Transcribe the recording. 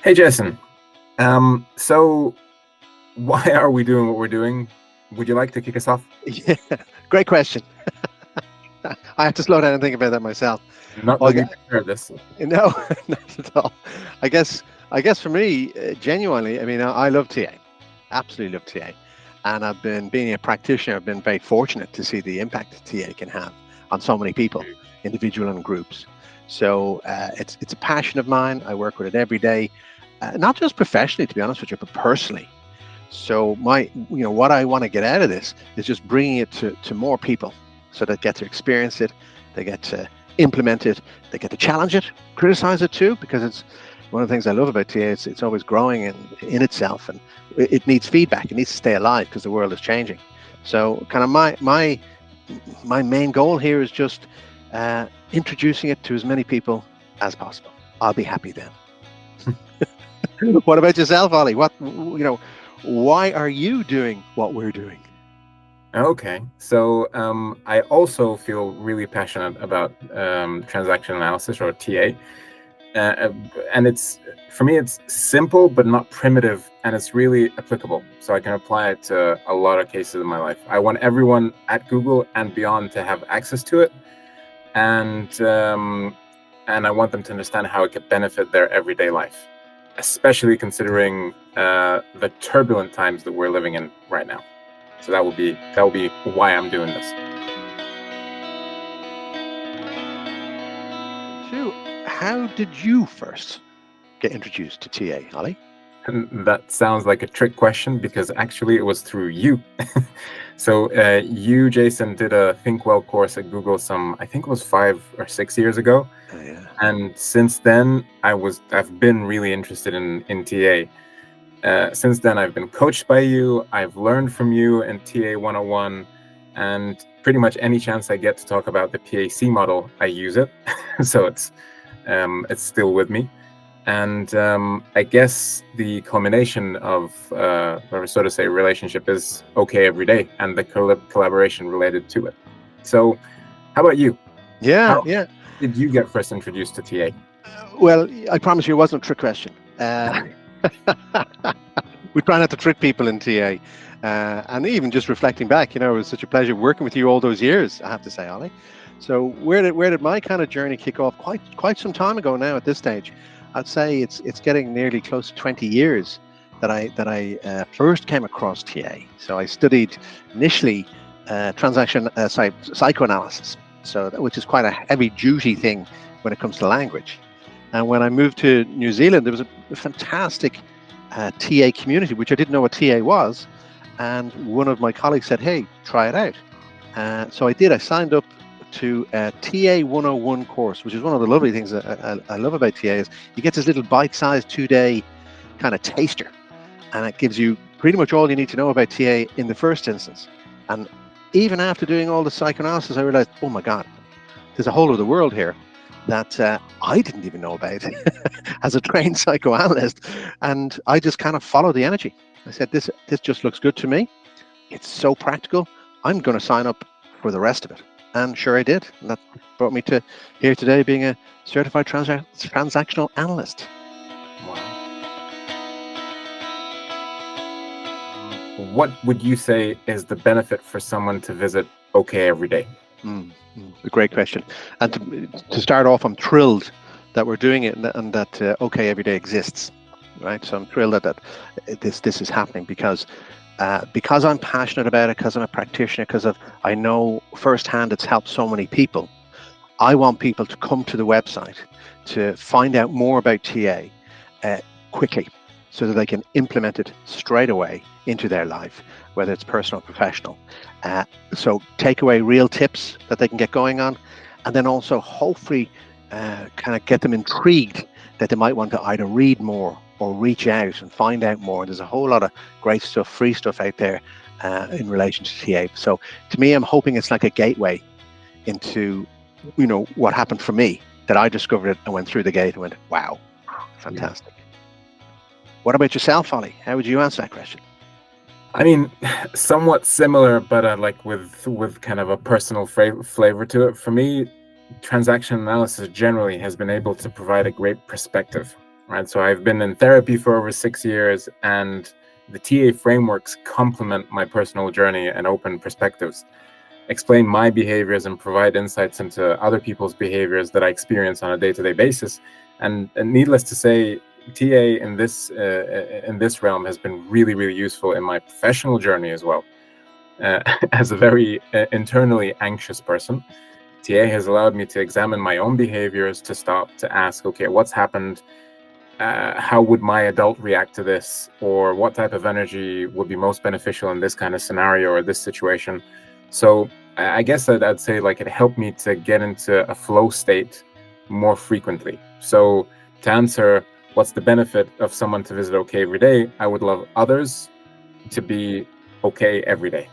Hey, Jason. So why are we doing what we're doing? Would you like to kick us off? Yeah, great question. I have to slow down and think about that myself. Not Well, looking to hear this. no, not at all. I guess, I guess for me, genuinely, I mean, I love TA, absolutely love TA, and I've been being a practitioner. I've been very fortunate to see the impact TA can have on so many people, individual and groups. So it's a passion of mine. I work with it every day, not just professionally, to be honest with you, but personally. So what I want to get out of this is just bringing it to more people so they get to experience it, they get to implement it, they get to challenge it, criticize it too, because it's one of the things I love about TA. It's always growing in itself, and it needs feedback. It needs to stay alive because the world is changing. So kind of my main goal here is just introducing it to as many people as possible. I'll be happy then. What about yourself, Ollie? Why are you doing what we're doing? Okay, so I also feel really passionate about transaction analysis, or TA, and it's for me it's simple but not primitive, and it's really applicable. So I can apply it to a lot of cases in my life. I want everyone at Google and beyond to have access to it, and I want them to understand how it could benefit their everyday life, especially considering the turbulent times that we're living in right now. So that will be why I'm doing this. So, how did you first get introduced to TA, Ollie? And that sounds like a trick question, because actually it was through you. So you, Jason, did a Think Well course at Google I think it was 5 or 6 years ago. Oh, yeah. And since then, I've been really interested in TA. Since then, I've been coached by you. I've learned from you in TA 101, and pretty much any chance I get to talk about the PAC model, I use it. So it's still with me. And I guess the culmination of, or so to say, relationship is OK Every Day, and the collaboration related to it. So how about you? Yeah, How yeah. did you get first introduced to TA? Well, I promise you it wasn't a trick question. We try not to trick people in TA. And even just reflecting back, it was such a pleasure working with you all those years, I have to say, Ollie. So where did my kind of journey kick off? Quite some time ago now at this stage. I'd say it's getting nearly close to 20 years that I first came across TA. So I studied initially psychoanalysis, which is quite a heavy duty thing when it comes to language. And when I moved to New Zealand, there was a fantastic TA community, which I didn't know what TA was. And one of my colleagues said, "Hey, try it out." So I did. I signed up to a TA 101 course, which is one of the lovely things that I love about TA is you get this little bite-sized 2-day kind of taster, and it gives you pretty much all you need to know about TA in the first instance. And even after doing all the psychoanalysis, I realized, oh my God, there's a whole other world here that I didn't even know about as a trained psychoanalyst. And I just kind of followed the energy. I said, this just looks good to me. It's so practical. I'm going to sign up for the rest of it. And sure I did. And that brought me to here today being a certified transactional analyst. Wow. What would you say is the benefit for someone to visit OK Every Day? A great question. And to start off, I'm thrilled that we're doing it and that OK Every Day exists, right? So I'm thrilled that this is happening because I'm passionate about it, because I'm a practitioner, because I know firsthand it's helped so many people. I want people to come to the website to find out more about TA quickly, so that they can implement it straight away into their life, whether it's personal or professional. So take away real tips that they can get going on, and then also hopefully kind of get them intrigued that they might want to either read more or reach out and find out more. There's a whole lot of great stuff, free stuff out there in relation to TA. So to me, I'm hoping it's like a gateway into, what happened for me, that I discovered it and went through the gate and went, wow, fantastic. What about yourself, Ollie? How would you answer that question? I mean, somewhat similar, but like with kind of a personal flavor to it. For me, transaction analysis generally has been able to provide a great perspective right? So I've been in therapy for over 6 years, and the TA frameworks complement my personal journey and open perspectives, explain my behaviors and provide insights into other people's behaviors that I experience on a day-to-day basis. And needless to say, TA in this realm has been really, really useful in my professional journey as well. As a very internally anxious person, TA has allowed me to examine my own behaviors, to stop, to ask, okay, what's happened? How would my adult react to this? Or what type of energy would be most beneficial in this kind of scenario or this situation? So I guess I'd say like it helped me to get into a flow state more frequently. So to answer what's the benefit of someone to visit OK every day, I would love others to be OK every day.